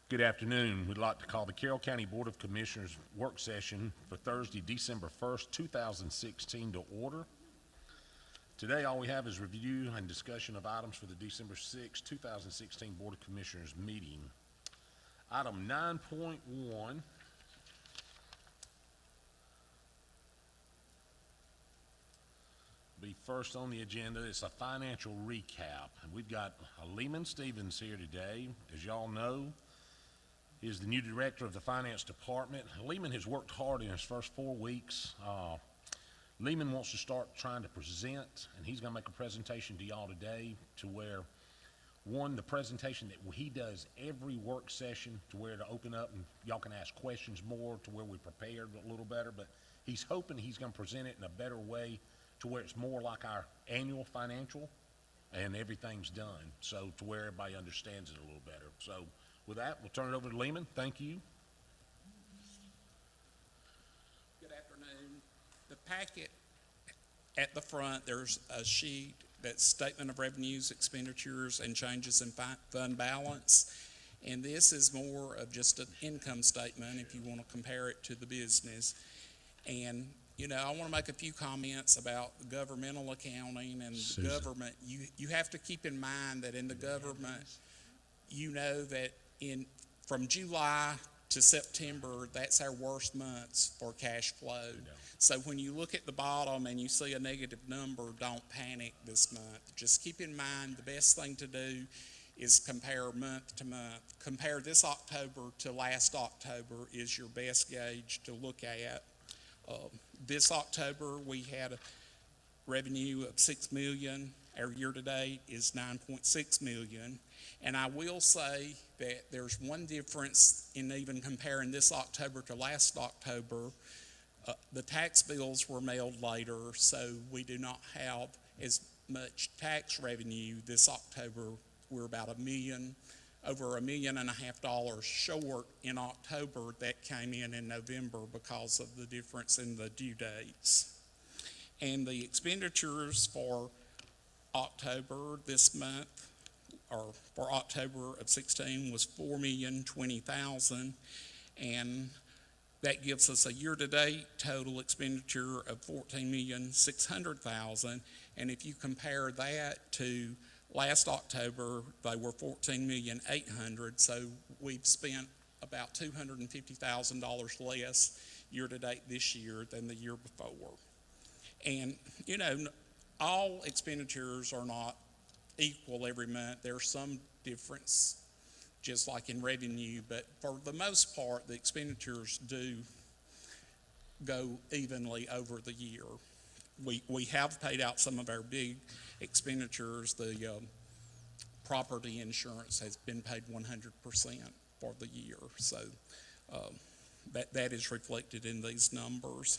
Good afternoon. We'd like to call the Carroll County Board of Commissioners work session for Thursday, December 1st, 2016 to order. Today, all we have is review and discussion of items for the December 6th, 2016 Board of Commissioners meeting. Item 9.1 be first on the agenda. It's a financial recap. And we've got Lehman Stevens here today. As y'all know, he is the new director of the finance department. Lehman has worked hard in his first 4 weeks. Lehman wants to start trying to present, and he's going to make a presentation to y'all today to where, one, the presentation that he does every work session to where to open up and y'all can ask questions more to where we're prepared a little better, but he's hoping he's going to present it in a better way to where it's more like our annual financial and everything's done, so to where everybody understands it a little better. So with that, we'll turn it over to Lehman. Thank you. Good afternoon. The packet at the front, there's a sheet that's statement of revenues, expenditures, and changes in fund balance. And this is more of just an income statement if you want to compare it to the business. And you know, I want to make a few comments about governmental accounting and the government. You have to keep in mind that in the government, you know that from July to September, that's our worst months for cash flow. So when you look at the bottom and you see a negative number, don't panic this month. Just keep in mind the best thing to do is compare month to month. Compare this October to last October is your best gauge to look at. This October, we had a revenue of $6 million. Our year-to-date is $9.6 million. And I will say that there's one difference in even comparing this October to last October. The tax bills were mailed later, so we do not have as much tax revenue this October. We're about over $1.5 million short in October. That came in November because of the difference in the due dates. And the expenditures for October this month, or for October of 16, was $4,020,000, and that gives us a year-to-date total expenditure of $14,600,000. And if you compare that to last October, they were $14,800,000, so we've spent about $250,000 less year-to-date this year than the year before. And, you know, all expenditures are not equal every month. There's some difference, just like in revenue, but for the most part, the expenditures do go evenly over the year. We have paid out some of our big expenditures. The property insurance has been paid 100% for the year, so that is reflected in these numbers.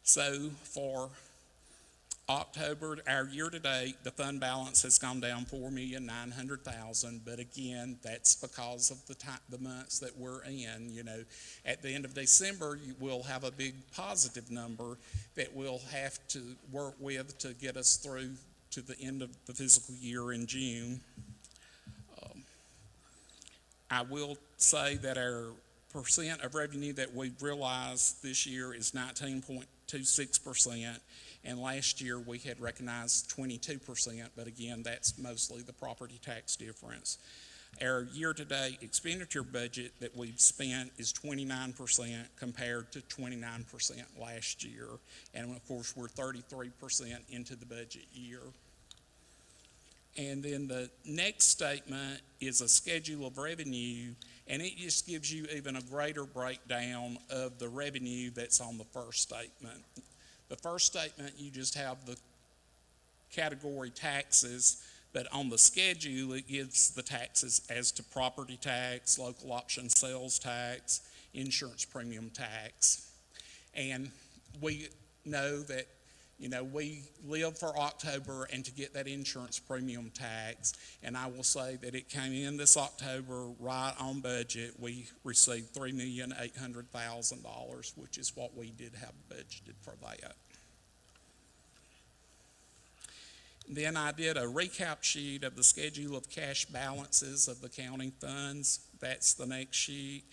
So for October, our year-to-date, the fund balance has gone down $4,900,000, but again, that's because of the months that we're in. You know, at the end of December, we'll have a big positive number that we'll have to work with to get us through to the end of the fiscal year in June. I will say that our percent of revenue that we've realized this year is 19.26%. And last year we had recognized 22%, but again, that's mostly the property tax difference. Our year-to-date expenditure budget that we've spent is 29% compared to 29% last year. And of course, we're 33% into the budget year. And then the next statement is a schedule of revenue, and it just gives you even a greater breakdown of the revenue that's on the first statement. The first statement, you just have the category taxes, but on the schedule, it gives the taxes as to property tax, local option sales tax, insurance premium tax. And we know that, you know, we live for October and to get that insurance premium tax, and I will say that it came in this October right on budget. We received $3,800,000, which is what we did have budgeted for that. Then I did a recap sheet of the schedule of cash balances of the county funds. That's the next sheet.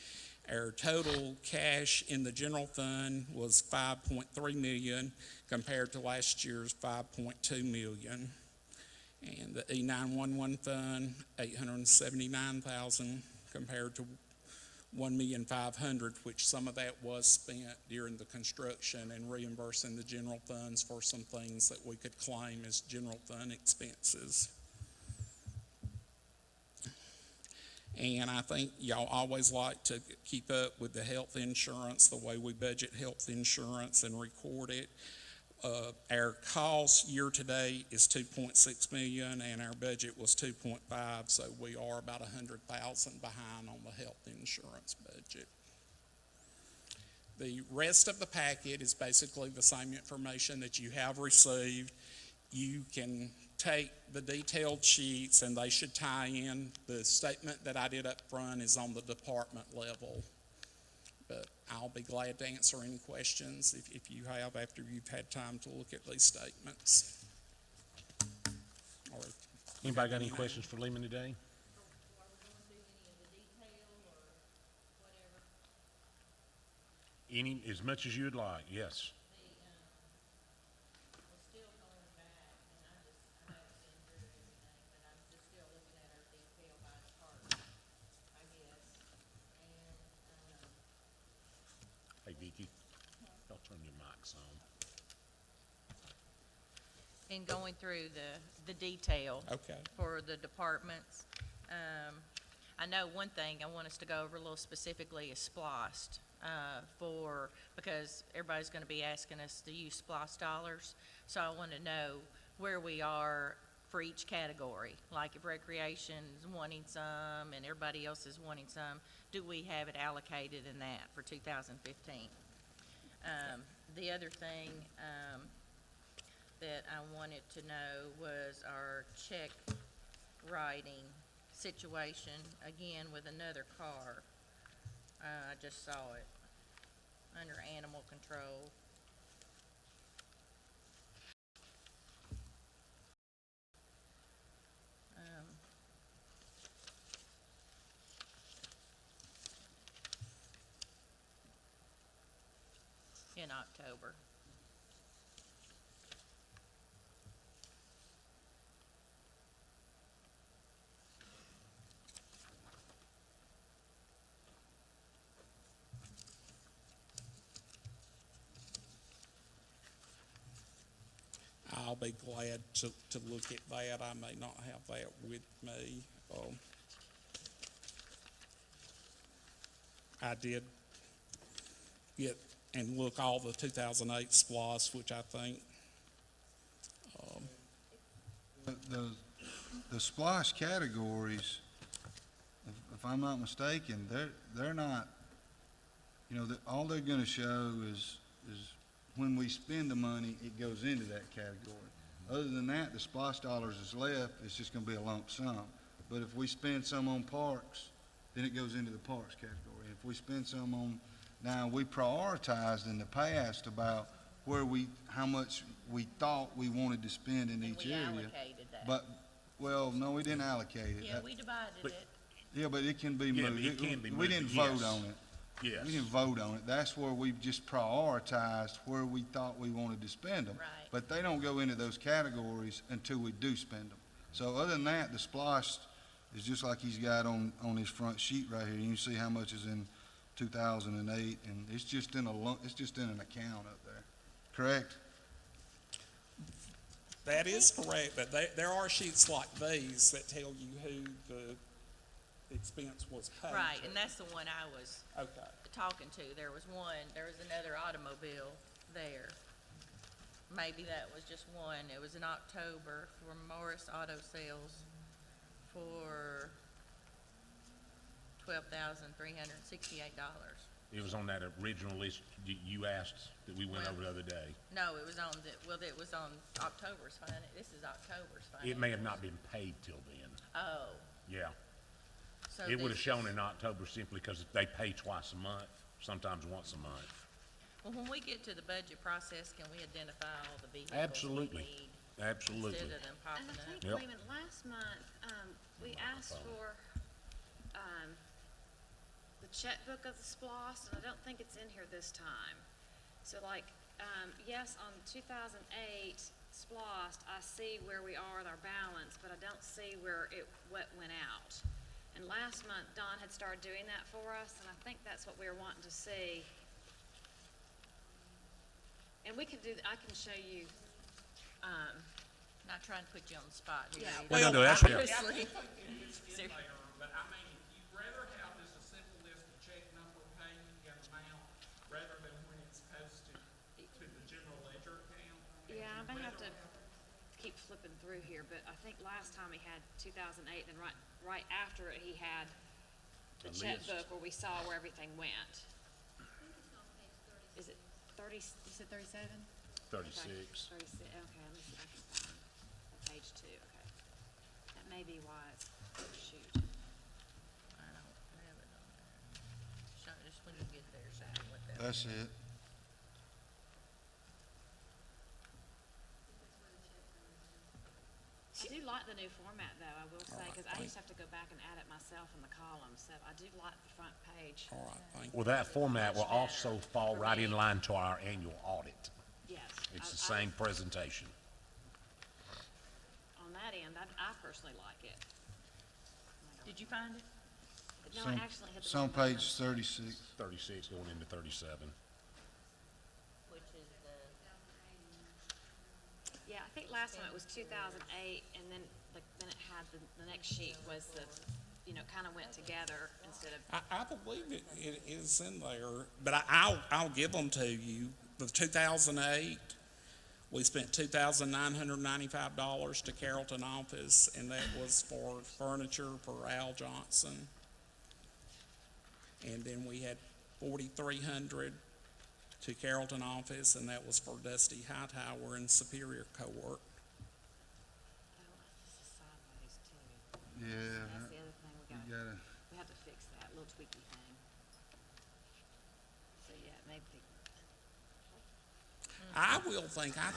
Our total cash in the general fund was 5.3 million compared to last year's 5.2 million. And the E911 fund, 879,000 compared to 1,500,000, which some of that was spent during the construction and reimbursing the general funds for some things that we could claim as general fund expenses. And I think y'all always like to keep up with the health insurance, the way we budget health insurance and record it. Our cost year to date is 2.6 million and our budget was 2.5, so we are about 100,000 behind on the health insurance budget. The rest of the packet is basically the same information that you have received. You can take the detailed sheets and they should tie in. The statement that I did up front is on the department level. But I'll be glad to answer any questions if you have after you've had time to look at these statements. Or Anybody got any questions for Lehman today? Are we going through any of the detail or whatever? Any, as much as you'd like, yes. Was still going back, and I haven't been through everything, but I'm just still looking at our detail by department, I guess. And, Hey, Vicki, y'all turn your mics on. in going through the detail Okay. for the departments, I know one thing I want us to go over a little specifically is splost, because everybody's gonna be asking us to use splost dollars. So I wanna know where we are for each category. Like if recreation's wanting some and everybody else is wanting some, do we have it allocated in that for 2015? The other thing, that I wanted to know was our check writing situation, again with another car. I just saw it under animal control. In October. I'll be glad to look at that. I may not have that with me. I did get and look all the 2008 SPLOST, which I think, The splash categories, if I'm not mistaken, they're not, all they're gonna show is when we spend the money, it goes into that category. Other than that, the splash dollars is left, it's just gonna be a lump sum. But if we spend some on parks, then it goes into the parks category. If we spend some on, now, we prioritized in the past about how much we thought we wanted to spend in And each we area. allocated that. But, well, no, we didn't allocate it. Yeah, we divided But- it. Yeah, but it can be Yeah, moved. but it can be We moved, didn't yes. vote on it. Yes. We didn't vote on it. That's where we just prioritized where we thought we wanted to spend them. Right. But they don't go into those categories until we do spend them. So other than that, the SPLOST is just like he's got on his front sheet right here. You can see how much is in 2008, and it's just in an account up there. Correct? that is correct, but there are sheets like these that tell you who the expense was paid Right, to. and that's the one I was Okay. talking to. There was another automobile there. Maybe that was just one. It was in October for Morris Auto Sales for $12,368. It was on that original list you asked that we went Well- over the other day. No, it was on it was on October's finance. This is October's finance. It may have not been paid till then. Oh, Yeah. so It would have this shown is- in October simply because they pay twice a month, sometimes once a month. Well, when we get to the budget process, can we identify all the vehicles Absolutely. we need? Absolutely. Instead of them And popping I up. think, Yep. Lehman, last month, we asked for, the checkbook of the SPOS, and I don't think it's in here this time. So like, yes, on 2008 SPOS, I see where we are with our balance, but I don't see what went out. And last month, Don had started doing that for us, and I think that's what we were wanting to see. And we could I can show you, Not trying to put you on the spot here. Yeah, either. No, that's fair. Seriously. There, but I mean, if you'd rather have just a simple list of check number, payment, and amount, rather than when it's posted to the general ledger account. yeah, I may have to keep flipping through here, but I think last time he had 2008, and right after it, he had the A list. checkbook where we saw where everything went. Is it 30, you said 37? 36. 36, okay, let me see if I can find page 2, okay. That may be why it's, oh, shoot. I don't have it on there. Show just when you get there, show me what that. That's it. I do like the new format, though, I will say, because I used to have to go back and add it myself in the columns, so I do like the front page. All right, thank you. Well, that format will Much also better fall for right in me. line to our annual audit. Yes. It's the I- same presentation. On that end, I personally like it. Did you find it? No, It's on- I actually hit the It's on wrong button. page 36. 36 going into 37. Which is the, Yeah, I think last time it was 2008, and then, then it had, the next sheet was kind of went together instead of, I believe it is in there, but I'll give them to you. The 2008, we spent $2,995 to Carrollton office, and that was for furniture for Al Johnson. And then we had 4,300 to Carrollton office, and that was for Dusty Hightower in Superior Court. oh, this is sideways too. Yeah, That's the other thing, you gotta, we have to fix that little tweaky thing. So, yeah, maybe, I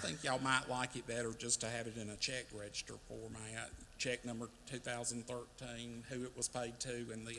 think y'all might like it better just to have it in a check register format. Check number 2013, who it was paid to, and the,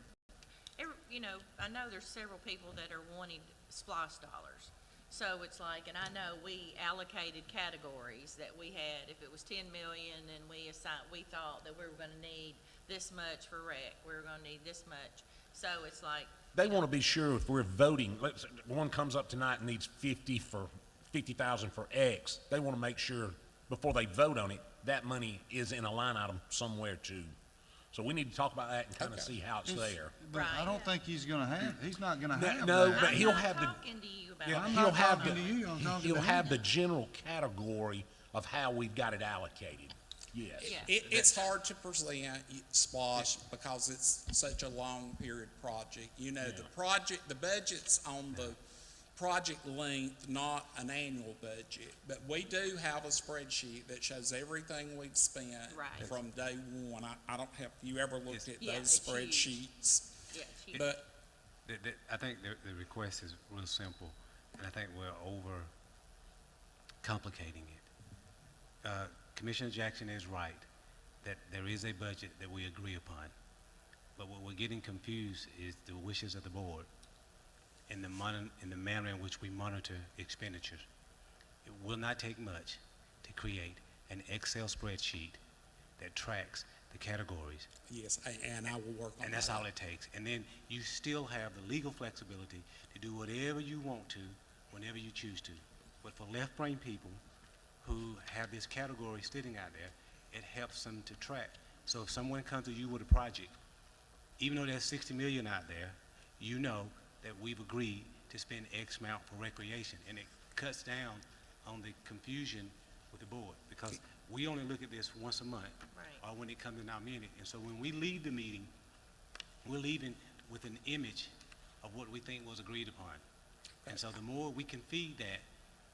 I know there's several people that are wanting SPOS dollars. So it's like, and I know we allocated categories that we had. If it was 10 million and we thought that we were gonna need this much for rec, we were gonna need this much. So it's like, They want to be sure if we're voting, let's, one comes up tonight and needs 50,000 for X. They want to make sure before they vote on it, that money is in a line item somewhere too. So we need to talk about that and kind of Okay. see how it's there. but I Right. don't think he's not gonna have No, that. but I'm he'll not have the, talking to you about yeah, that. I'm he'll not have talking to you, I'm talking he'll to have him. the general category of how weve got it allocated. Yes. Yeah. it's hard to present SPOS because it's such a long period project. The budget's on the project length, not an annual budget. But we do have a spreadsheet that shows everything we've spent Right. from day one. I don't have, you ever looked at Yeah, those it's huge. spreadsheets? Yeah, huge. But I think the request is real simple, and I think we're over complicating it. Commissioner Jackson is right, that there is a budget that we agree upon, but what we're getting confused is the wishes of the board and the manner in which we monitor expenditures. It will not take much to create an Excel spreadsheet that tracks the categories, yes, and I will work on that. and that's all it takes. And then you still have the legal flexibility to do whatever you want to, whenever you choose to. But for left-brain people who have this category sitting out there, it helps them to track. So if someone comes to you with a project, even though there's 60 million out there, you know that we've agreed to spend X amount for recreation, and it cuts down on the confusion with the board, because we only look at this once a month, Right. or when it comes in our minute. And so when we leave the meeting, we're leaving with an image of what we think was agreed upon. And so the more we can feed that,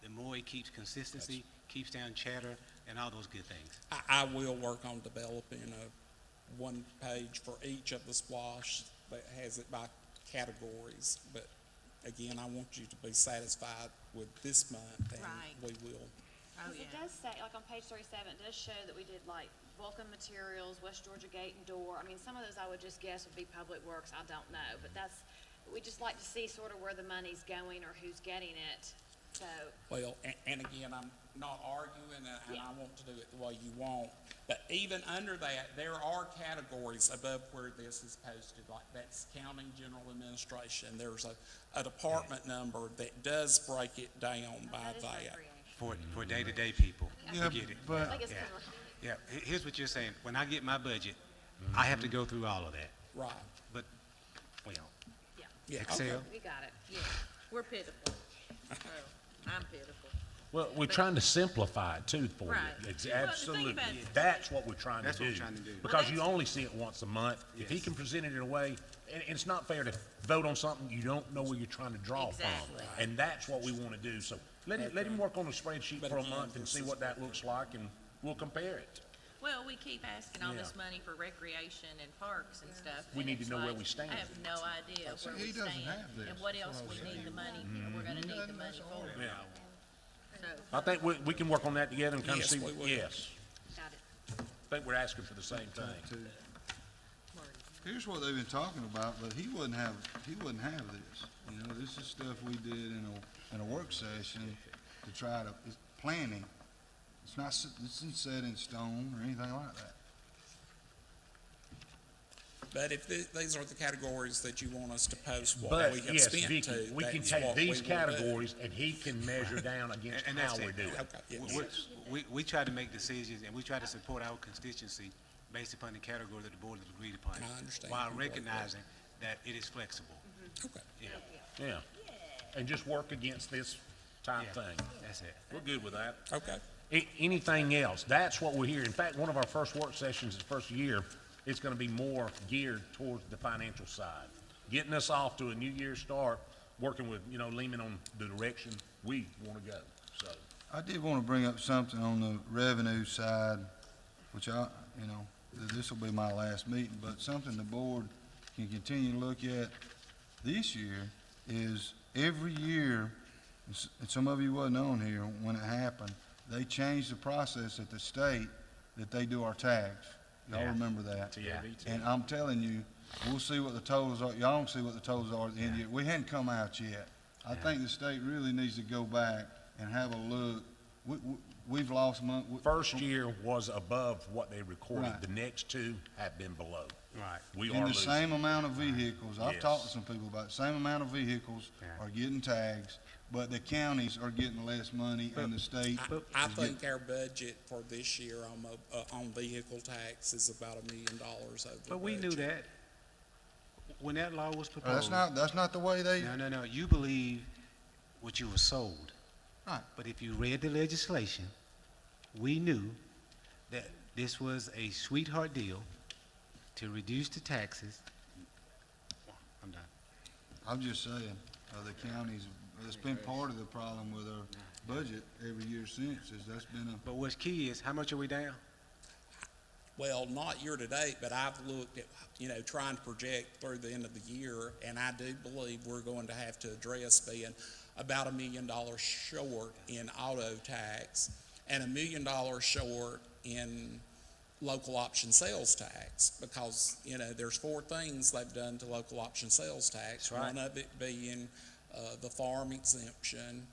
the more it keeps consistency, keeps down chatter, and all those good things. I will work on developing a one page for each of the SPOS that has it by categories. But again, I want you to be satisfied with this month, and Right. we will. Oh, Because it yeah. does say, like on page 37, it does show that we did like Vulcan Materials, West Georgia Gate and Door. I mean, some of those I would just guess would be Public Works, I don't know, but we just like to see sort of where the money's going or who's getting it, so. Well, and again, I'm not arguing, and Yeah. I want to do it the way you want, but even under that, there are categories above where this is posted, like that's county general administration. There's a department number that does break it down by That is that. recreation. For day-to-day people, Yeah, I get it. I but, think it's Yeah. 'cause we're- Yeah, here's what you're saying, when I get my budget, I have to go through all of that, Right. but, well, Yeah, Excel, okay. we got it. Yeah, we're pitiful. So, I'm pitiful. Well, we're trying to simplify it too for you. Right. It's Well, the thing absolutely, about- that's what we're trying to That's what do. we're trying to do. Because Well, you only see it once a month. If he Yes. can present it in a way, and it's not fair to vote on something you don't know where you're trying to draw from. Exactly. And that's what we want to do. So let him work on the spreadsheet But for a again, month and this see is- what that looks like, and we'll compare it. Well, we keep asking all this Yeah. money for recreation and parks and stuff. We and need to it's know where like, we stand. I have no idea See, where he we doesn't stand have this. and what That's else what I we was need the money, Mm-hmm. we're gonna need the money for. Yeah. So, I think we can work on that together and kind of Yes, see, we will. yes. Got it. I think we're asking for the same thing. too. Here's what they've been talking about, but he wouldn't have this. You know, this is stuff we did in a work session to try to, it's planning. This isn't set in stone or anything like that. But if these are the categories that you want us to post what But we have yes, spent Vicky, to, we can that's take what these we will do. categories and he can measure down against And how that's we're it. doing. Okay, yes. we try to make decisions, and we try to support our constituency based upon the category that the board has agreed upon. I understand While completely. recognizing that it is flexible. Okay. Yeah, Yeah. And just work against this type yeah, thing. that's it. We're good with that. Okay. Anything else? That's what we're here. In fact, one of our first work sessions the first year, it's gonna be more geared towards the financial side. Getting us off to a new year start, working with, Lehman on the direction we wanna go, so. I did want to bring up something on the revenue side, which this will be my last meeting, but something the board can continue to look at this year is every year, and some of you wasn't on here when it happened, they changed the process at the state that they do our tax. Y'all Yeah. remember that? TABT. And I'm telling you, we'll see what the totals are. Y'all don't see what the totals are at the end of the year. We hadn't come out yet. I think the state really needs to go back and have a look. We've lost money. First year was above what they recorded. Right. The next two have been below. Right. We In are the losing. same amount of vehicles, I've Yes. talked to some people about, the same amount of vehicles Yeah. are getting tags, but the counties are getting less money and the state I is getting. think our budget for this year on vehicle tax is about $1 million over. But we knew budget. that when that law was proposed. That's not the way they, No, you believe what you were sold. Right. But if you read the legislation, we knew that this was a sweetheart deal to reduce the taxes. I'm done. I'm just saying, the counties, it's been part of the problem with our budget every year since, is that's been a, But what's key is, how much are we down? Well, not year to date, but I've looked at, trying to project through the end of the year, and I do believe we're going to have to address being about $1 million short in auto tax and $1 million short in local option sales tax, because, there's 4 things they've done to local option sales tax. That's right. One of it being the farm exemption,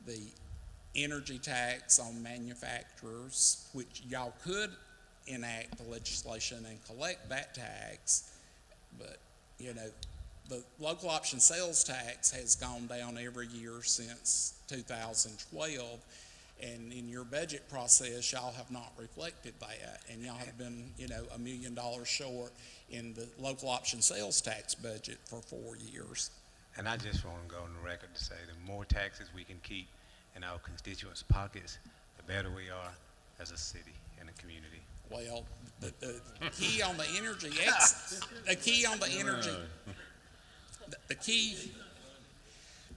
the energy tax on manufacturers, which y'all could enact the legislation and collect that tax, but, the local option sales tax has gone down every year since 2012, and in your budget process, y'all have not reflected that, and y'all have been, $1 million short in the local option sales tax budget for 4 years. And I just want to go on the record to say, the more taxes we can keep in our constituents' pockets, the better we are as a city and a community. Well, the key on the energy, the key,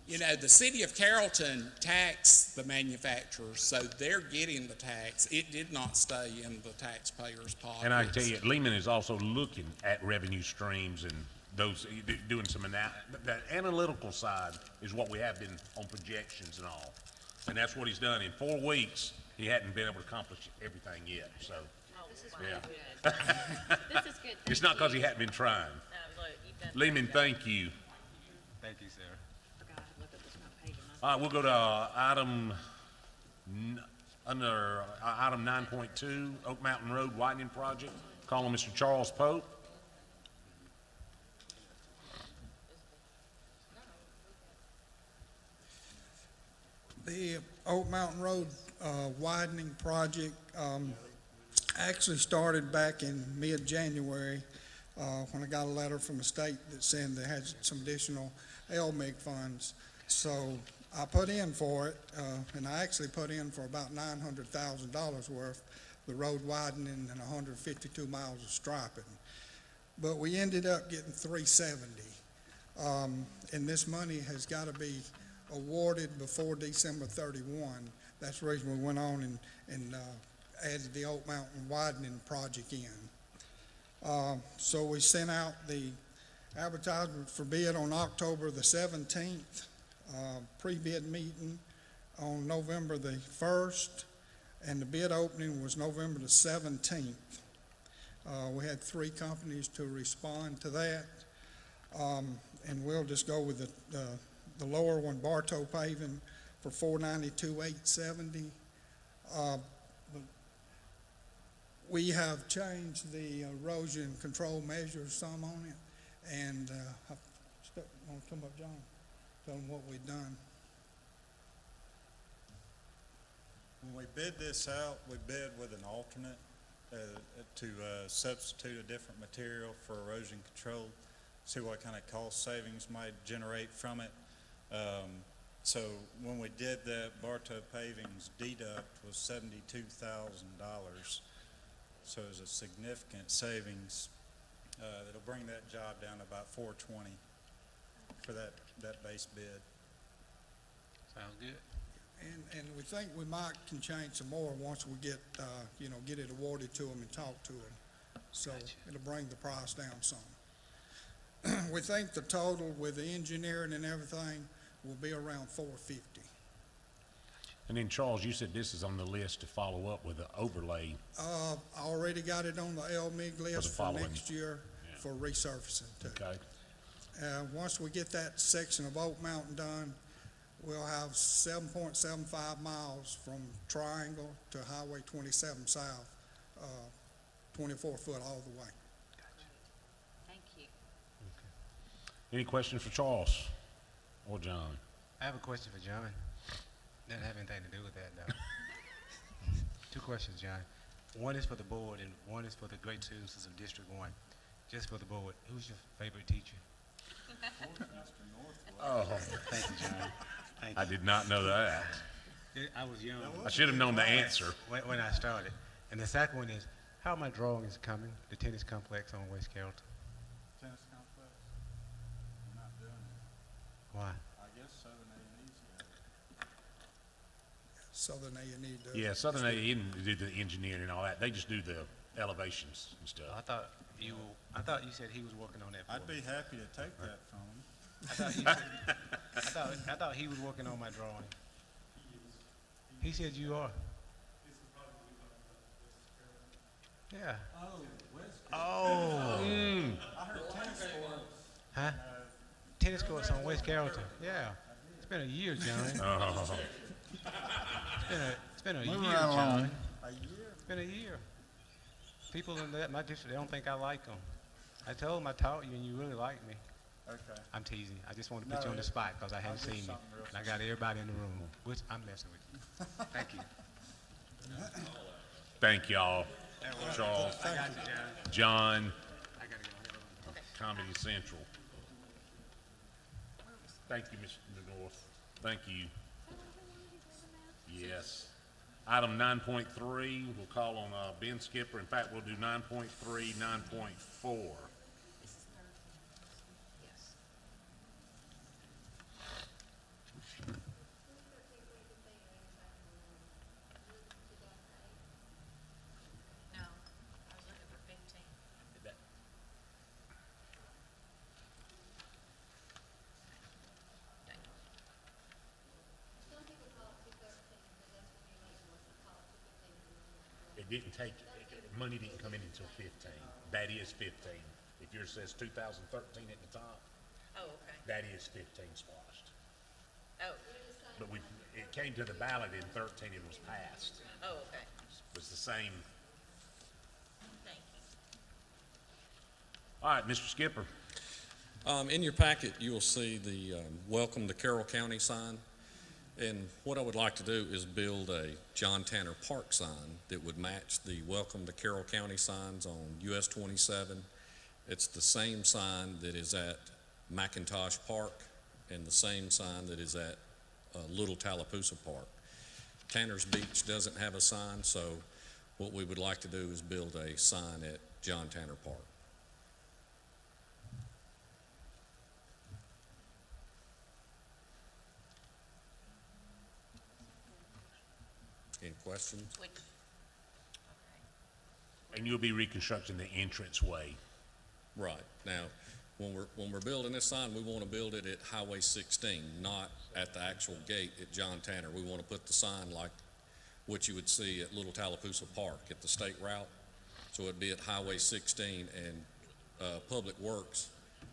the city of Carrollton taxed the manufacturers, so they're getting the tax. It did not stay in the taxpayers' pockets. And I can tell you, Lehman is also looking at revenue streams and those, doing some the analytical side is what we have been on projections and all. And that's what he's done. In 4 weeks, he hadn't been able to accomplish everything yet, so, This is yeah. really good. This is good. It's not because he hadn't been trying. No, look, you've done. Lehman, thank you. Thank you, sir. Forgot to look at this front page of my. All right, we'll go to item 9.2, Oak Mountain Road widening project. Call on Mr. Charles Pope. The Oak Mountain Road widening project actually started back in mid-January when I got a letter from the state that said they had some additional LMIG funds. So I put in for it, and I actually put in for about $900,000 worth, the road widening and 152 miles of striping. But we ended up getting 370. And this money has got to be awarded before December 31. That's the reason we went on and added the Oak Mountain widening project in. So we sent out the advertisement for bid on October the 17th, pre-bid meeting on November the 1st, and the bid opening was November the 17th. We had 3 companies to respond to that, and we'll just go with the lower one, Bartow Paving, for $492,870. We have changed the erosion control measures some on it, and want to come up, John? Tell them what we've done. When we bid this out, we bid with an alternate to substitute a different material for erosion control, see what kind of cost savings might generate from it. So when we did that, Bartow Paving's deduct was $72,000. So it was a significant savings. That'll bring that job down to about $420 for that base bid. Sounds good. And we think we might can change some more once we get, get it awarded to them and talk to them. So it'll bring the price down some. We think the total with the engineering and everything will be around $450. And then, Charles, you said this is on the list to follow up with an overlay. I already got it on the LMIG list for following. next year for resurfacing too. Okay. Once we get that section of Oak Mountain done, we'll have 7.75 miles from Triangle to Highway 27 South, 24 foot all the way. Thank you. Any questions for Charles or John? I have a question for John. Doesn't have anything to do with that, though. 2 questions, John. One is for the board, and one is for the great citizens of District 1. Just for the board, who's your favorite teacher? Oh, Thank you, John. Thank I you. did not know that. I was young I should have known the answer. when I started. And the second one is, how my drawing is coming, the tennis complex on West Carrollton. Tennis complex? I'm not doing it. Why? I guess Southern A&E's got it. Southern A&E does. Yeah, Southern A&E did the engineering and all that. They just do the elevations and stuff. I thought you said he was working on that for I'd me. be happy to take that from him. I thought he was working on my drawing. He said you are. Yeah. Oh. I heard tennis court. Huh? Tennis courts on West Carrollton. Yeah. It's been a year, John. Oh, It's been a Move year, right along. John. A year? It's been a year. People in my district, they don't think I like them. I told them I taught you and you really like me. Okay. I'm teasing. I just want to put No, you on the spot because I hadn't I'll do seen you. something real And I got everybody in the room, which I'm messing with you. Thank you. thank y'all. Charles, I got you, John. John, I got to go. Comedy Central. Thank you, Mr. North. Thank you. Yes. Item 9.3, we'll call on Ben Skipper. In fact, we'll do 9.3, 9.4. Yes. No, I was looking for 15. Some people call it 213, because that's when your lady was, I call it money didn't come in until 15. That is 15. If yours says 2013 at the top, Oh, okay. that is 15 splashed. Oh, But it came to the ballot in 13, it was passed. oh, okay. It was the same. Thank you. All right, Mr. Skipper. In your packet, you will see the Welcome to Carroll County sign. And what I would like to do is build a John Tanner Park sign that would match the Welcome to Carroll County signs on US 27. It's the same sign that is at McIntosh Park and the same sign that is at Little Tallapoosa Park. Tanner's Beach doesn't have a sign, so what we would like to do is build a sign at John Tanner Park. Any questions? Which, okay. And you'll be reconstructing the entranceway. Right. Now, when we're building this sign, we want to build it at Highway 16, not at the actual gate at John Tanner. We want to put the sign like what you would see at Little Tallapoosa Park at the state route. So it'd be at Highway 16 and Public Works.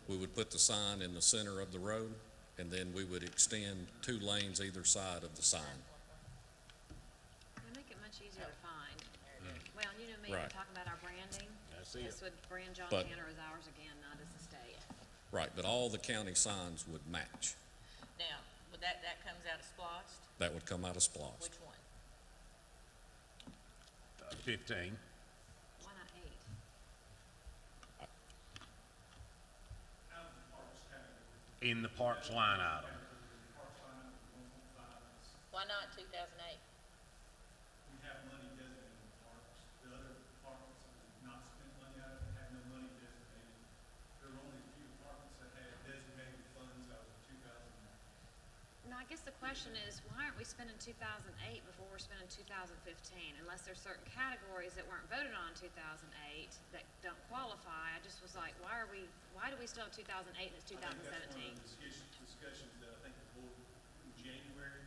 We would put the sign in the center of the road, and then we would extend 2 lanes either side of the sign. It'll make it much easier to find. Well, you know me, Right. we're talking about our branding. I see This it. would brand John But- Tanner as ours again, not as the state. Right, but all the county signs would match. Now, would that comes out of splost? That would come out of SPLOST. Which one? 15. Why not 8? In the parks line item. Why not 2008? We have money designated in parks. The other departments that have not spent money out of it have no money designated. There are only a few departments that had designated funds out of 2000. Now, I guess the question is, why aren't we spending 2008 before we're spending 2015? Unless there's certain categories that weren't voted on in 2008 that don't qualify. I just was like, why do we still have 2008 and it's I think that's one 2017? of the discussions that I think the board in January,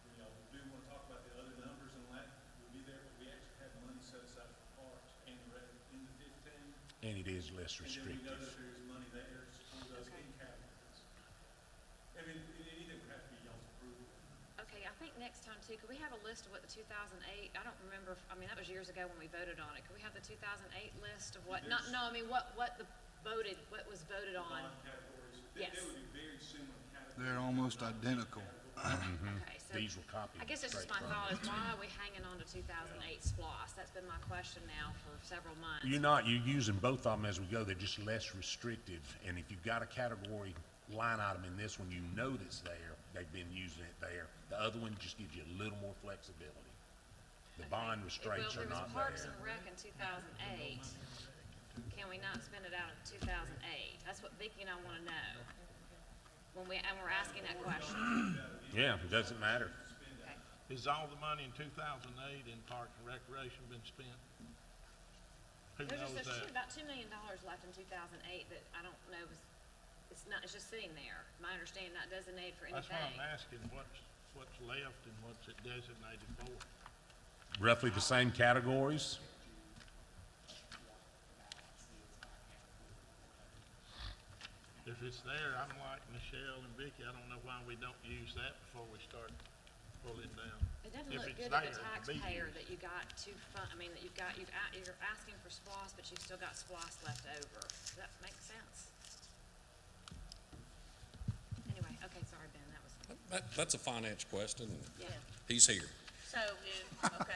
when y'all do want to talk about the other numbers and that, will be there, but we actually have money set aside for parks and the rest in the 15. And it is less And then we know restrictive. that there's money there for those in categories. I mean, anything would have to be y'all's approval. Okay, I think next time too, could we have a list of what the 2008, I don't remember, I mean, that was years ago when we voted on it. Could we have the 2008 list of what, what was voted on? Bond categories, Yes. they would be very similar categories. They're almost identical. Okay, so These were copied. I guess it's just straight my from- thought is why are we hanging on to 2008 SPLOST? That's been my question now for several months. You're using both of them as we go. They're just less restrictive. And if you've got a category line item in this one, you know that's there. They've been using it there. The other one just gives you a little more flexibility. The bond restraints are not Well, if there. there was Parks and Rec in 2008, can we not spend it out in 2008? That's what Vicki and I want to know. And we're asking that question. Yeah, it doesn't matter. Okay. Is all the money in 2008 in Parks and Recreation been spent? Who knows There's that? about $2 million left in 2008 that I don't know, it's just sitting there. My understanding, not designated for That's what anything. I'm asking, what's left and what's it designated for? Roughly the same categories. If it's there, I'm like Michelle and Vicky, I don't know why we don't use that before we start pulling down. It doesn't If look it's good to the there, it'll be taxpayer used. that you got you're asking for SPLOST, but you've still got SPLOST left over. Does that make sense? Anyway, okay, sorry, Ben, that was, That's a finance question. yeah. He's here. So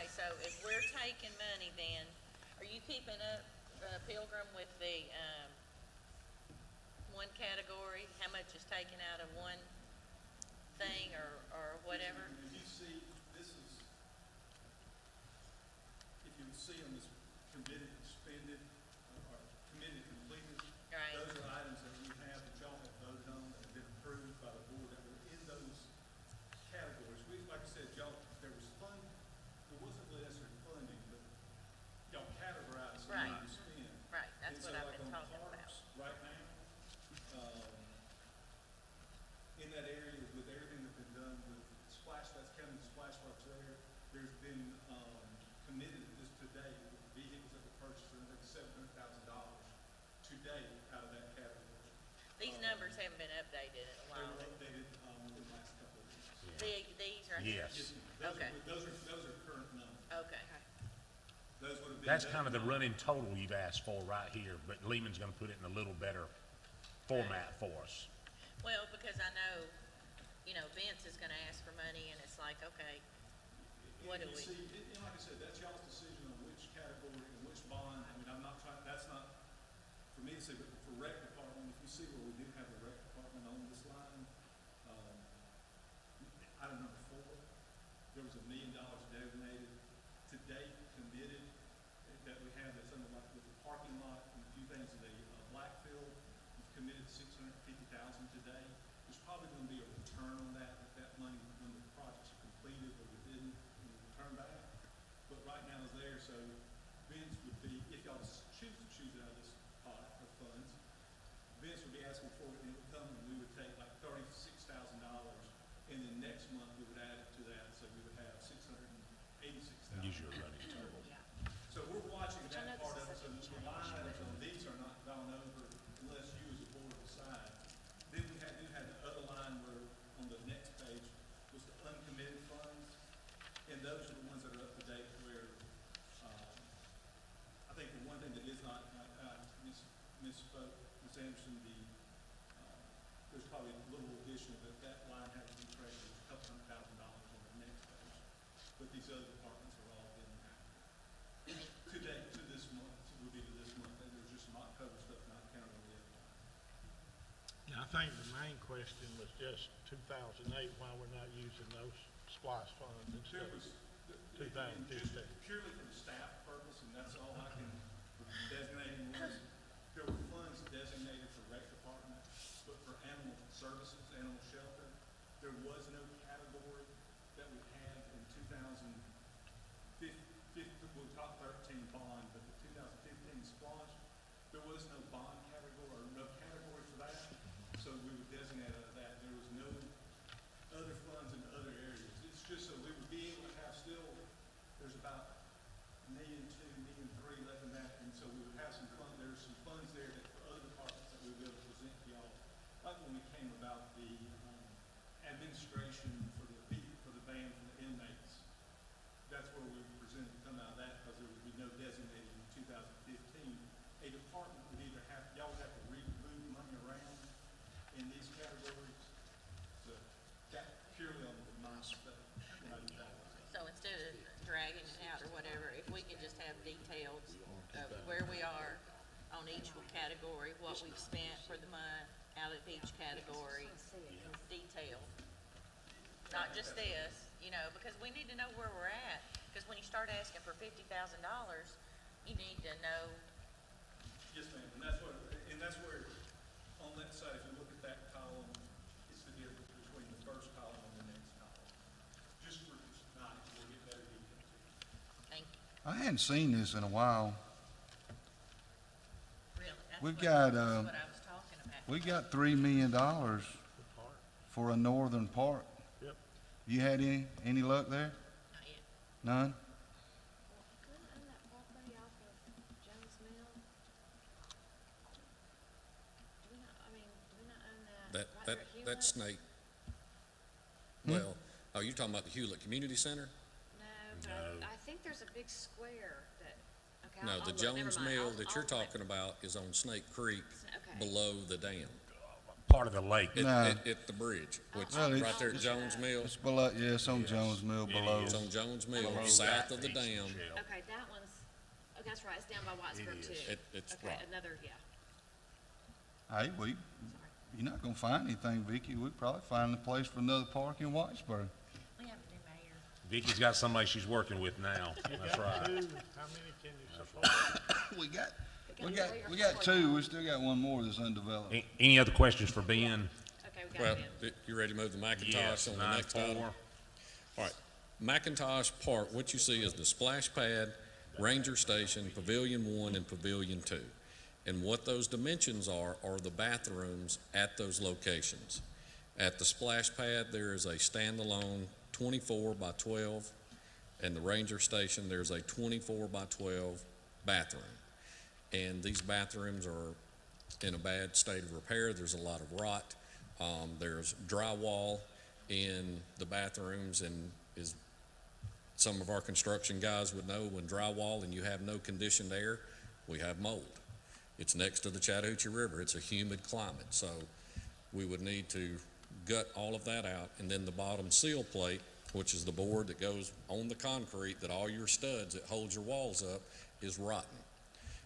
so if we're taking money then, are you keeping up, Pilgrim, with the, one category? How much is taken out of one thing or whatever? If you see, this is, if you see on this committed expended, or committed completed, Right. those are items that we have that y'all have voted on, that have been approved by the board, that were in those categories. We, like I said, y'all, there wasn't necessarily funding, but y'all categorized the Right. money to spend. Right, that's And what so, I've like, been on talking about. parks right now, in that area with everything that's been done with splash, that's counting the splash parks there, there's been, committed, just to date, vehicles that were purchased for $700,000 to date out of that category. These numbers haven't been updated in a They while. were updated, in the last couple of weeks. These right here? Yes. Okay. Those are current numbers. Okay. Those would have been. That's kind of the running total you've asked for right here, but Lehman's gonna put it in a little better format for us. Well, because I know, Vince is gonna ask for money, and it's like, okay, what do And we? see, and like I said, that's y'all's decision on which category and which bond. I mean, I'm not trying, that's not for me to say, but for rec department, if you see where we do have the rec department on this line, item number 4, there was $1 million designated to date, committed, that we have that's under like with the parking lot and a few things in the Blackfield. We've committed $650,000 today. There's probably going to be a return on that if that money, when the projects are completed, but we didn't return back. But right now it's there, so Vince would be, if y'all choose to choose it out of this pot of funds, Vince would be asking for it, and it would come, and we would take like $36,000, and then next month we would add it to that, so we would have $686,000. Use your running total. So we're watching Which I know that part of this it, is so a the line change, items on these are not gone over unless you as a board decide. Then we do have the other line where, on the next page, was the uncommitted funds, and those are the ones that are up to date where, I think the one thing that is not, misspoke, Ms. Anderson, there's probably a little additional, but that line has to be corrected, it's a couple $100,000 on the next page. But these other departments are all in to date, to this month, would be to this month, and there's just some October stuff not counted on yet. Yeah, I think the main question was just 2008, why we're not using those SPOS funds There instead of was, 2015. just purely for the staff purpose, and that's all I can designate was, there were funds designated for rec department, but for animal services, animal shelter, there was no category that we had in 2015, we talked 13 bond, but the 2015 splosh, there was no bond category, or no category for that, so we would designate out of that. There was no other funds in other areas. It's just so we would be able to have still, there's about $1.2 million, $1.3 million left in that, and so we would have some fund, there's some funds there that for other departments that we would be able to present to y'all. Like when we came about the, administration for the band for the inmates. That's where we presented to come out of that, because there would be no designated in 2015. A department would either have, y'all would have to move money around in these categories. So that purely on my stuff. So instead of dragging it out or whatever, if we can just have details of where we are on each category, what we've spent for the month out of each category, detail. Not just this, because we need to know where we're at. Because when you start asking for $50,000, you need to know. Yes, ma'am, and that's where, on that side, if you look at that column, it's the difference between the first column and the next column. Just for tonight, we'll get better detail. Thank you. I hadn't seen this in a while. Really, that's We've what got, I was talking about. We got $3 million for a northern park. Yep. You had any luck there? Not yet. None? Couldn't own that property off of Jones Mill? Do we not own that? That, right that, there at that Hewlett? snake, well, oh, you're talking about the Hewlett Community Center? No, No. but I think there's a big square that, okay, No, I'll the look, never Jones mind. Mill I'll- that you're I'll look. talking about is on Snake Creek Okay. below the dam. Part of the lake. No. At the bridge, which, Well, right there at Jones Mill. It's below, yeah, it's on Jones Mill It below. is. It's on Jones Mill, Below south that of the piece, dam. Michelle. Okay, that one's, okay, that's right, it's down by Whitesburg is. too. It's Okay, right. another, yeah, Hey, you're not gonna find anything, Vicky. We'd probably find a place for another park in Whitesburg. We have a new mayor. Vicky's got somebody she's working with now. That's right. Two, how many can you support? We got two. We still got one more that's undeveloped. Any other questions for Ben? okay, we Well, got it. you ready to move the Macintosh Yes, on the next item? 9-4. All right, Macintosh Park, what you see is the splash pad, Ranger Station, Pavilion 1, and Pavilion 2. And what those dimensions are the bathrooms at those locations. At the splash pad, there is a standalone 24 by 12 And the ranger station, there's a 24 by 12 bathroom. And these bathrooms are in a bad state of repair. There's a lot of rot. There's drywall in the bathrooms, and as some of our construction guys would know, when drywall and you have no conditioned air, we have mold. It's next to the Chattahoochee River. It's a humid climate, so we would need to gut all of that out. And then the bottom seal plate, which is the board that goes on the concrete that all your studs that hold your walls up, is rotten.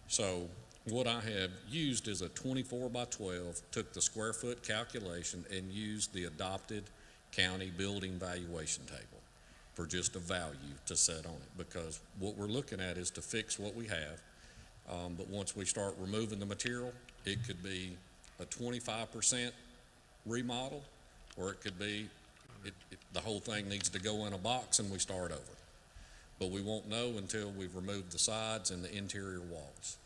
So what I have used is a 24 by 12, took the square foot calculation and used the adopted county building valuation table for just a value to set on it, because what we're looking at is to fix what we have. But once we start removing the material, it could be a 25% remodel, or it could be the whole thing needs to go in a box and we start over. But we won't know until we've removed the sides and the interior walls.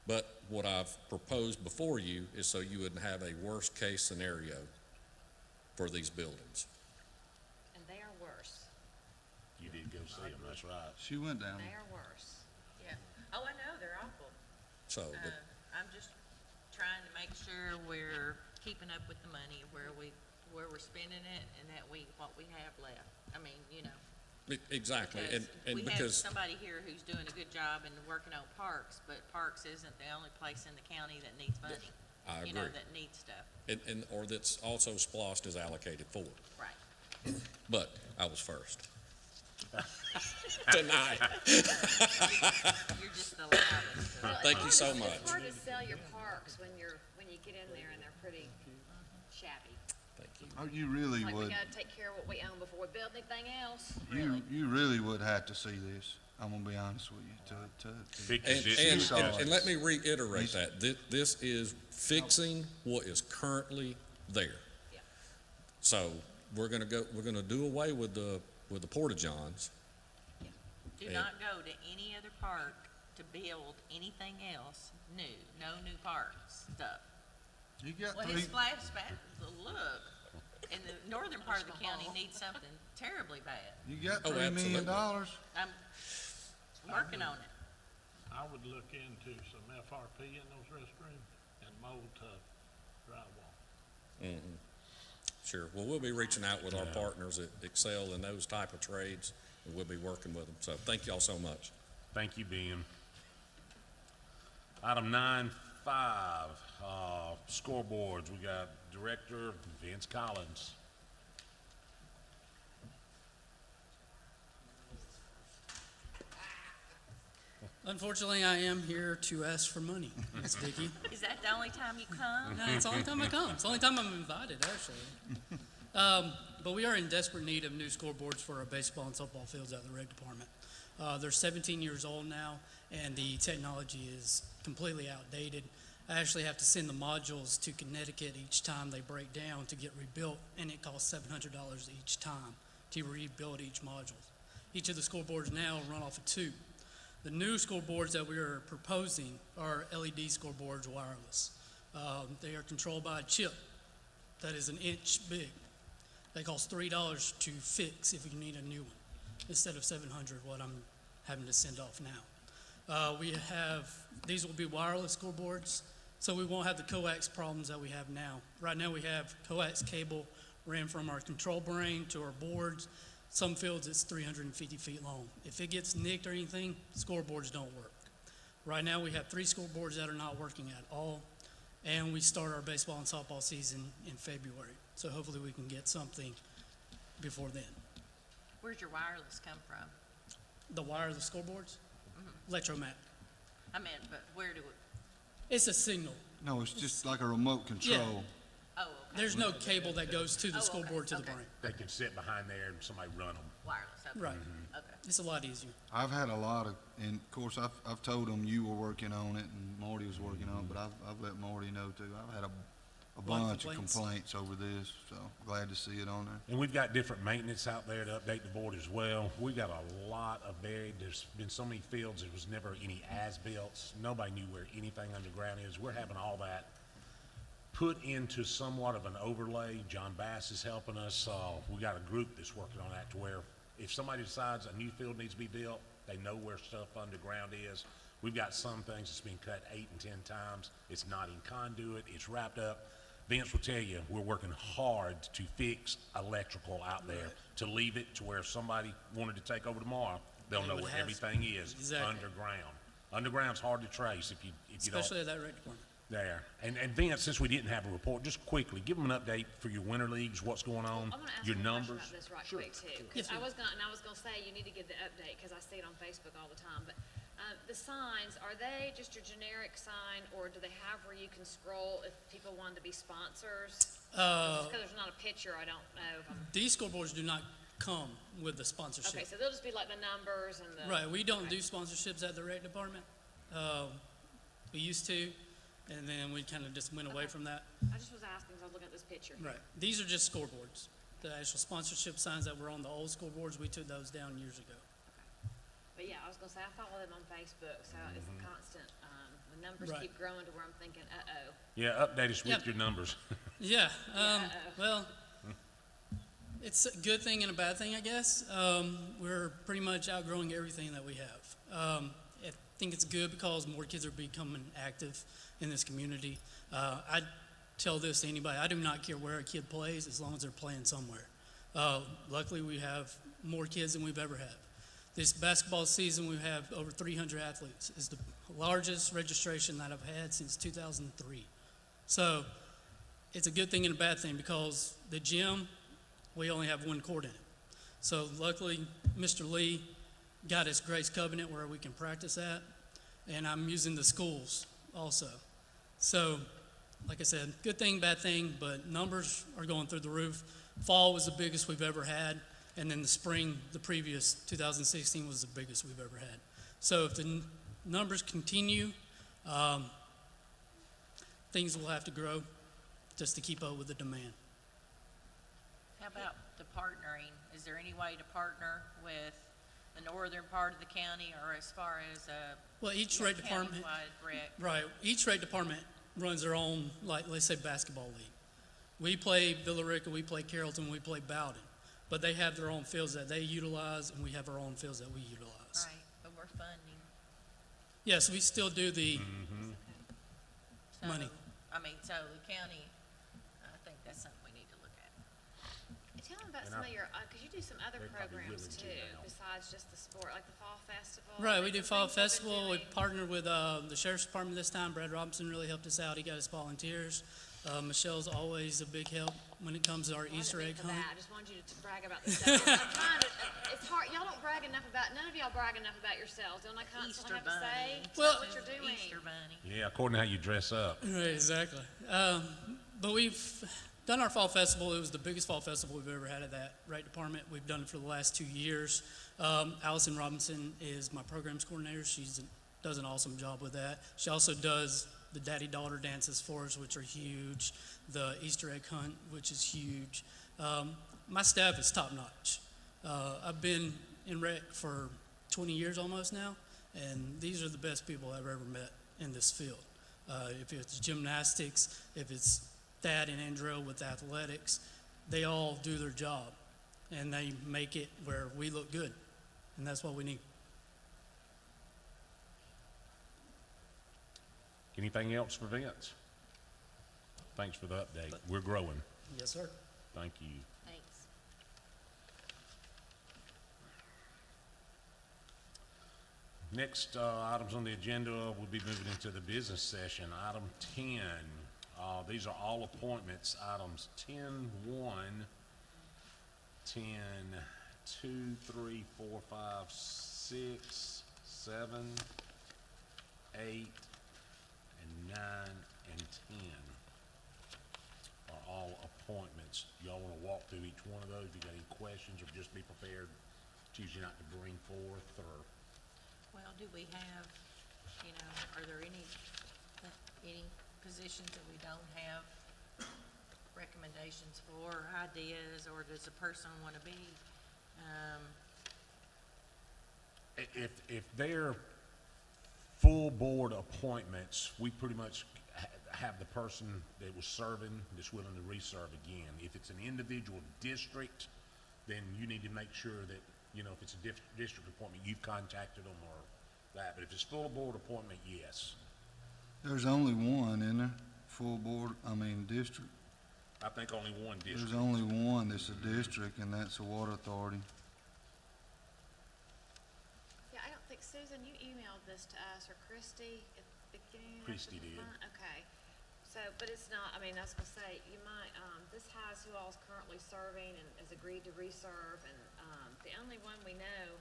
But what I've proposed before you is so you wouldn't have a worst case scenario for these buildings. And they are worse. You did go see them, that's right. She went down. They are worse. Yeah. Oh, I know, they're awful. So, but I'm just trying to make sure we're keeping up with the money, where we're spending it, and that what we have left. I mean, you know. Exactly, Because and we have because, somebody here who's doing a good job and working on parks, but parks isn't the only place in the county that needs money. I You know, agree. that needs stuff. or that's also SPLOST is allocated for. Right. But I was first. Tonight. You're just the loudest. Well, Thank it's you so hard to- much. It's hard to sell your parks when you get in there and they're pretty shabby. Thank you. Oh, you really Like, we would, gotta take care of what we own before we build anything else, you, really. you really would have to see this. I'm gonna be honest with you, to. Because And, it's just- and let me reiterate that. This is fixing what is currently there. Yeah. So we're gonna do away with the porta-johns. Do And- not go to any other park to build anything else new, no new park stuff. You got Well, three, his splash pad, look, in the northern part of the county needs something terribly bad. you got Oh, $3 million. absolutely. I'm working on it. I would look into some FRP in those restrooms and mold drywall. Sure. Well, we'll be reaching out with our partners that excel in those type of trades, and we'll be working with them. So thank y'all so much. Thank you, Ben. Item 9.5, scoreboards. We got Director Vince Collins. Unfortunately, I am here to ask for money, Ms. Vicky. Is that the only time you come? No, it's the only time I come. It's the only time I'm invited, actually. But we are in desperate need of new scoreboards for our baseball and softball fields at the rec department. They're 17 years old now, and the technology is completely outdated. I actually have to send the modules to Connecticut each time they break down to get rebuilt, and it costs $700 each time to rebuild each module. Each of the scoreboards now run off a tube. The new scoreboards that we are proposing are LED scoreboards, wireless. They are controlled by a chip that is an inch big. They cost $3 to fix if you need a new one, instead of $700, what I'm having to send off now. These will be wireless scoreboards, so we won't have the coax problems that we have now. Right now we have coax cable ran from our control brain to our boards. Some fields it's 350 feet long. If it gets nicked or anything, scoreboards don't work. Right now we have 3 scoreboards that are not working at all, and we start our baseball and softball season in February. So hopefully we can get something before then. Where's your wireless come from? The wireless scoreboards, Electromag. I meant, but where do it, It's a signal. No, it's just like a remote control. oh, okay. There's no cable that goes to the Oh, okay, scoreboard to the okay. brain. They can sit behind there and somebody run them. Wireless, okay. Right. Okay. It's a lot easier. I've had a lot of, and of course, I've told them you were working on it and Marty was working on it, but I've let Marty know too. I've had a Lot of bunch of complaints. complaints over this, so glad to see it on there. And we've got different maintenance out there to update the board as well. We've got a lot of there's been so many fields, there was never any as-built. Nobody knew where anything underground is. We're having all that put into somewhat of an overlay. John Bass is helping us. We got a group that's working on that to where if somebody decides a new field needs to be built, they know where stuff underground is. We've got some things that's been cut 8 and 10 times. It's not in conduit, it's wrapped up. Vince will tell you, we're working hard to fix electrical out there, to leave it to where if somebody wanted to take over tomorrow, they'll They know would where have- everything is Exactly. underground. Underground's hard to trace if you don't. Especially at that rec department. There. And Vince, since we didn't have a report, just quickly, give them an update for your winter leagues, what's going on, I'm gonna ask your you a question numbers. about this right Sure. quick too, Yes, because I ma'am. was gonna say, you need to give the update, because I see it on Facebook all the time, but, the signs, are they just your generic sign, or do they have where you can scroll if people wanted to be sponsors? Just because there's not a picture, I don't know if I'm, These scoreboards do not come with the sponsorship. okay, so they'll just be like the numbers and the. Right, we don't okay. do sponsorships at the rec department. We used to, and then we kind of just went away Okay. from that. I just was asking, because I was looking at this picture. Right, these are just scoreboards. The actual sponsorship signs that were on the old scoreboards, we took those down years ago. But yeah, I was gonna say, I follow them on Facebook, so it's constant, the numbers Right. keep growing to where I'm thinking, uh-oh. Yeah, update us with Yep. your numbers. Yeah, Yeah. well, it's a good thing and a bad thing, I guess. We're pretty much outgrowing everything that we have. I think it's good because more kids are becoming active in this community. I tell this to anybody, I do not care where a kid plays as long as they're playing somewhere. Luckily, we have more kids than we've ever had. This basketball season, we have over 300 athletes. It's the largest registration that I've had since 2003. So it's a good thing and a bad thing because the gym, we only have one court in it. So luckily, Mr. Lee got his Grace Covenant where we can practice at, and I'm using the schools also. So, like I said, good thing, bad thing, but numbers are going through the roof. Fall was the biggest we've ever had, and then the spring, the previous 2016 was the biggest we've ever had. So if the numbers continue, things will have to grow just to keep up with the demand. How about the partnering? Is there any way to partner with the northern part of the county, or as far as Well, each rec department, countywide rec? right, each rec department runs their own, like, let's say basketball league. We play Villa Rica, we play Carrollton, we play Bowden, but they have their own fields that they utilize, and we have our own fields that we utilize. Right, but we're funding. Yes, we still do the So, money. I mean, so the county, I think that's something we need to look at. Tell them about And some I- of your, because you do some other They're probably programs willing to too, now. besides just the sport, like the fall festival. Right, we and do some Fall things you've been Festival, we doing. partnered with the Sheriff's Department this time. Brad Robinson really helped us out, he got us volunteers. Michelle's always a big help when it comes to our I wasn't Easter mean egg for hunt. that. I just wanted you to brag about the stuff. I'm trying to, it's hard, y'all don't brag enough about, none of y'all brag enough about yourselves. Don't I constantly Easter have to say, bunny. Well- that's what you're doing? Easter bunny. Yeah, according to how you dress up. Right, exactly. But we've done our fall festival. It was the biggest fall festival we've ever had at that rec department. We've done it for the last 2 years. Allison Robinson is my programs coordinator. She does an awesome job with that. She also does the daddy-daughter dances for us, which are huge, the Easter egg hunt, which is huge. My staff is top-notch. I've been in rec for 20 years almost now, and these are the best people I've ever met in this field. If it's gymnastics, if it's Thad and Andrew with athletics, they all do their job, and they make it where we look good, and that's what we need. Anything else for Vince? Thanks for the update. We're growing. Yes, sir. Thank you. Thanks. Next items on the agenda, we'll be moving into the business session. Item 10, these are all appointments. Items 10-1, 10-2, 3, 4, 5, 6, 7, 8, and 9, and 10 are all appointments. Y'all want to walk through each one of those? If you got any questions, or just be prepared, choosing not to bring forth, or Well, do we have, are there any positions that we don't have recommendations for, ideas, or does the person want to be? if they're full board appointments, we pretty much have the person that was serving that's willing to reserve again. If it's an individual district, then you need to make sure that You know, if it's a district appointment, you've contacted them or that, but if it's full board appointment, yes. There's only one, isn't there? Full board, district. I think only one district. There's only one that's a district, and that's the water authority. Yeah, I don't think, Susan, you emailed this to us, or Christie at the beginning of Christie the did. month? Okay. So, but it's not, I was gonna say, you might, this has who all's currently serving and has agreed to reserve, and, the only one we know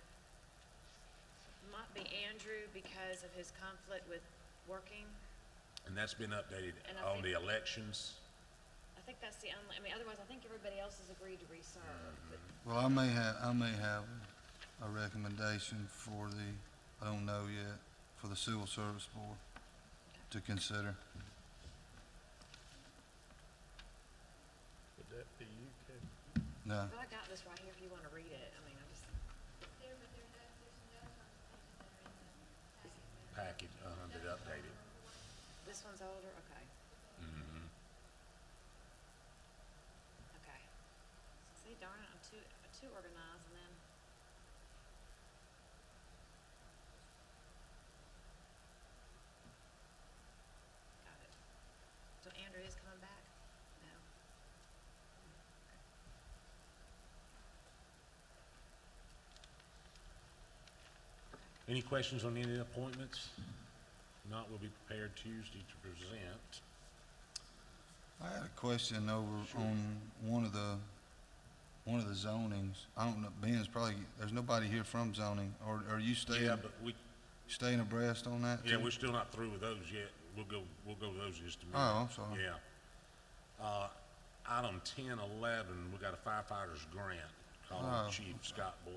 might be Andrew because of his conflict with working. And that's been updated And I on think- the elections. I think that's the only, otherwise I think everybody else has agreed to reserve, but Well, I may have a recommendation for I don't know yet, for the Civil Service Board to consider. Would that be you, Kevin? No, I got this right here if you wanna read it, I just, Package, that updated. this one's older, okay. Mm-hmm. Okay. See, darn it, I'm too organized and then. Got it. So Andrew is coming back? No. Any questions on any of the appointments? Not, we'll be prepared Tuesday to present. I had a question over on one of the zonings. I don't know, Ben's probably, there's nobody here from zoning, or are you Yeah, but staying abreast on that too? we're still not through with those yet. We'll go those in just a minute. Oh, I'm sorry. Yeah. Item 1011, we got a firefighters grant called Oh, Chief Scott Blue.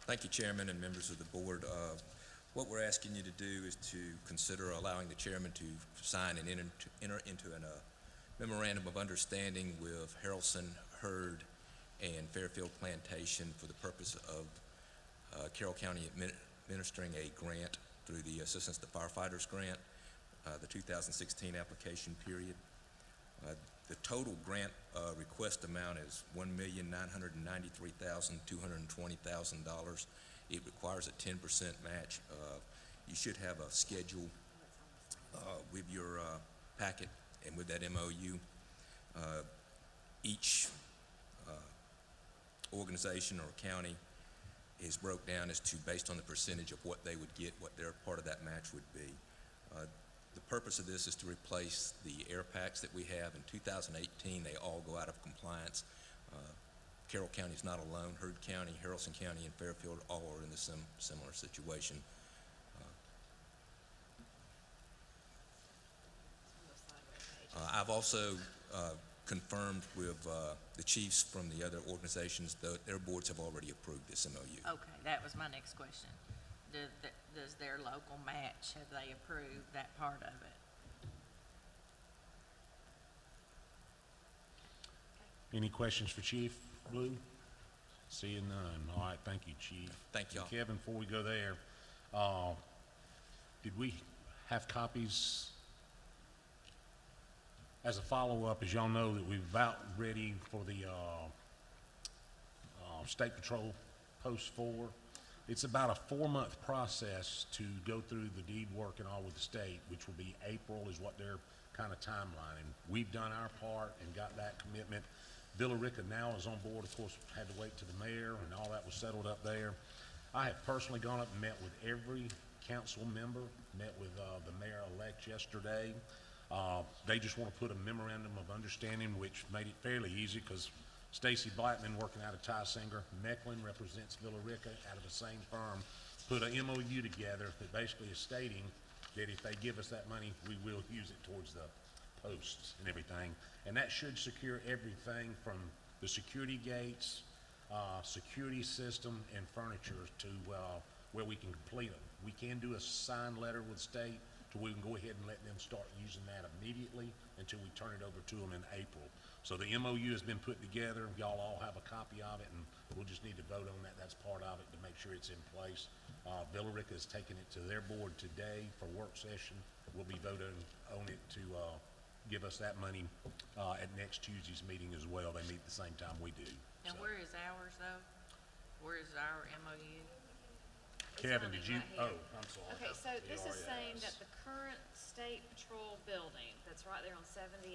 Thank you, Chairman and members of the board. What we're asking you to do is to consider allowing the chairman to sign and enter into a memorandum of understanding with Harrelson, Hurd, and Fairfield Plantation for the purpose of Carroll County administering a grant through the Assistance to Firefighters Grant, the 2016 application period. The total grant request amount is $1,993,220,000. It requires a 10% match. You should have a schedule with your packet and with that MOU. Each organization or county is broke down as to based on the percentage of what they would get, what their part of that match would be. The purpose of this is to replace the air packs that we have. In 2018, they all go out of compliance. Carroll County is not alone. Hurd County, Harrelson County, and Fairfield all are in the similar situation. I've also confirmed with the chiefs from the other organizations that their boards have already approved this MOU. Okay, that was my next question. Does their local match, have they approved that part of it? Any questions for Chief Blue? Seeing none. All right, thank you, Chief. Thank y'all. Kevin, before we go there, did we have copies? As a follow-up, as y'all know, that we're about ready for the State Patrol Post 4. It's about a 4-month process to go through the deed work and all with the state, which will be April is what their kind of timeline. And we've done our part and got that commitment. Villarica now is on board. Of course, had to wait to the mayor and all that was settled up there. I have personally gone up and met with every council member, met with the mayor-elect yesterday. They just want to put a memorandum of understanding, which made it fairly easy because Stacy Blackman, working out of Tysinger, Mecklin represents Villarica out of the same firm, put a MOU together that basically is stating that if they give us that money, we will use it towards the posts and everything. And that should secure everything from the security gates, security system, and furniture to where we can complete them. We can do a signed letter with state to where we can go ahead and let them start using that immediately until we turn it over to them in April. So the MOU has been put together. Y'all all have a copy of it, and we'll just need to vote on that. That's part of it to make sure it's in place. Villarica is taking it to their board today for work session, we'll be voting on it to, give us that money, at next Tuesday's meeting as well. They meet the same time we do. And So. where is ours though? Where is our MOU? Kevin, coming did you, right here. oh, I'm sorry. Okay, so this is saying that PRS. the current state patrol building that's right there on 78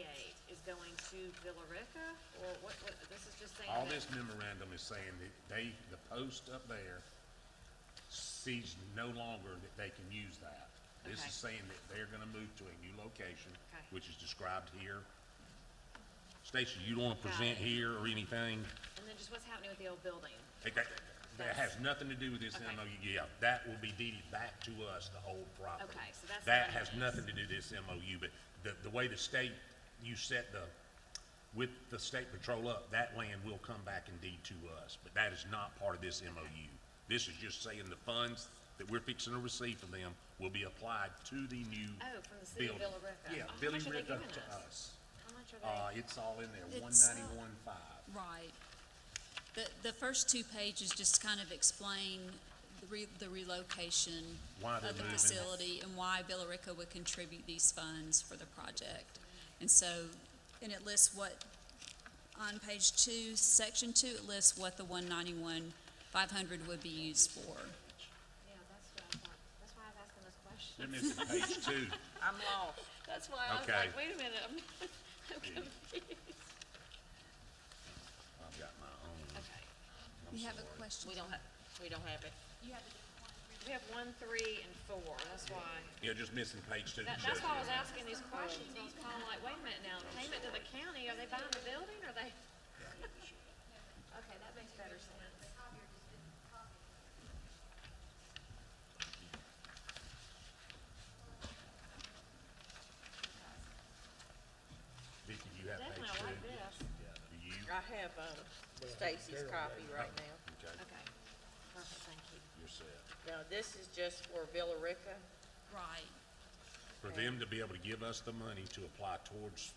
is going to Villa Rica? Or what, this is just saying All that? this memorandum is saying that the post up there sees no longer that they can use that. This Okay. is saying that they're gonna move to a new location, Okay. which is described here. Stacy, you don't wanna Got present it. here or anything? And then just what's happening with the old building? That has nothing to do with this Okay. MOU. Yeah, that will be deeded back to us, the whole property. Okay, so that's That what has it is. nothing to do with this MOU, but the way the state, you set with the state patrol up, that land will come back and deed to us, but that is not part of this MOU. This is just saying the funds that we're fixing to receive from them will be applied to the new Oh, from the city of building. Villa Rica. Yeah, Oh, how Villa much are they Rica giving to us? us. How much are they? It's all in there, It's- 191.5. Right. The first two pages just kind of explain the relocation Why they're of the moving. facility and why Villa Rica would contribute these funds for the project. And so, and it lists what, on page 2, section 2, it lists what the 191,500 would be used for. Yeah, that's what I thought. That's why I was asking this question. They're missing page 2. I'm lost. That's why I was Okay. like, wait a minute, I'm confused. I've got my own. Okay. You have a question? We don't have it. We have 1, 3, and 4, that's why. Yeah, just missing page 2. That's why I was asking these questions, I was kinda like, wait a minute now, payment to the county, are they buying the building, or they? Okay, that makes better sense. Vicky, do you have page 2? Definitely, I like this. Do you? I have, Stacy's copy right now. Okay, Okay, perfect, thank you. you're set. Now, this is just for Villa Rica. Right. For them to be able to give us the money to apply towards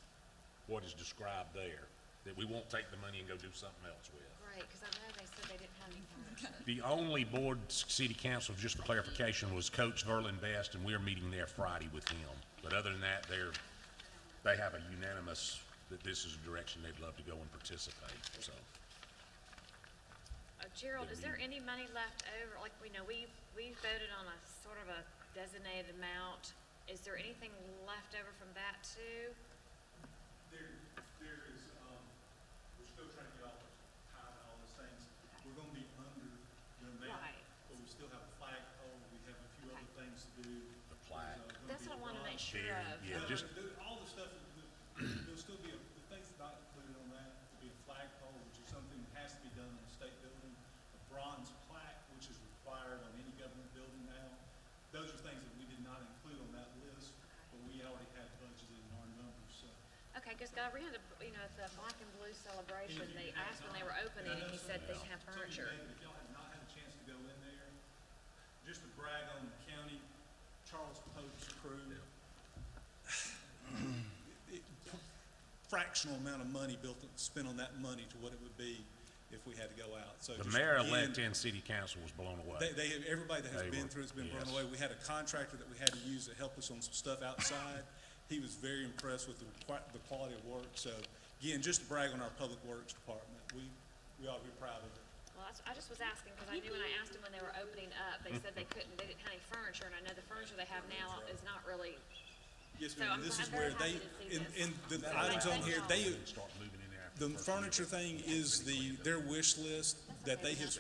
what is described there, that we won't take the money and go do something else with. Right, because I know they said they didn't have any furniture. The only board, city council, just for clarification, was Coach Verlin Best, and we're meeting there Friday with him. But other than that, they have a unanimous, that this is a direction they'd love to go and participate, so. Gerald, is there any money left over, like, we know, we voted on a sort of a designated amount. Is there anything left over from that too? There is, we're still trying to get all the time and all those things. We're gonna be under the amount, Right. but we still have a flagpole, we have a few other things to do. The plaque. There's, gonna That's be what I a wanna make bronze- sure There, of. yeah, just, All the stuff, there'll still be, the things not included on that, will be a flagpole, which is something that has to be done in a state building. A bronze plaque, which is required on any government building now. Those are things that we did not include on that list, but we already had budgeted in our numbers, so. Okay, because God, we had a, at the black and blue celebration, they asked when they were opening, and he said they didn't have furniture. If y'all have not had a chance to go in there, just to brag on the county, Charles Pope's crew, fractional amount of money spent on that money to what it would be if we had to go out, so. the just mayor-elect again, and city council was blown away. everybody that has They been were- through it's been blown yes. away. We had a contractor that we had to use to help us on some stuff outside. He was very impressed with the quality of work, so again, just to brag on our public works department, we ought to be proud of it. Well, I just was asking, because I knew when I asked them when they were opening up, they said they didn't have any furniture, and I know the furniture they have now is not really, Yes, So ma'am, I'm this is very where they, happy to see in this. the items on here, they, Start moving in there after the first year. furniture thing is their wish list that they have,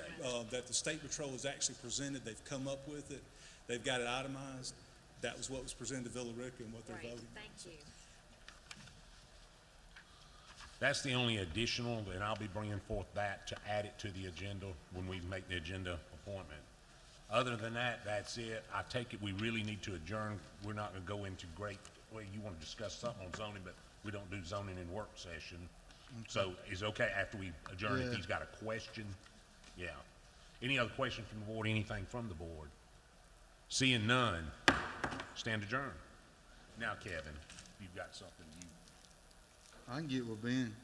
that the State Patrol has actually presented. They've come up with it. They've got it itemized. That was what was presented to Villa Rica and what they're great, voting. thank you. That's the only additional, and I'll be bringing forth that to add it to the agenda when we make the agenda appointment. Other than that, that's it. I take it we really need to adjourn. We're not gonna go into great, well, you wanna discuss something on zoning, but we don't do zoning in work session. So is it okay after we adjourn if Yeah. he's got a question? Yeah. Any other question from the board, anything from the board? Seeing none, stand adjourned. Now, Kevin, you've got something you. I can get with Ben.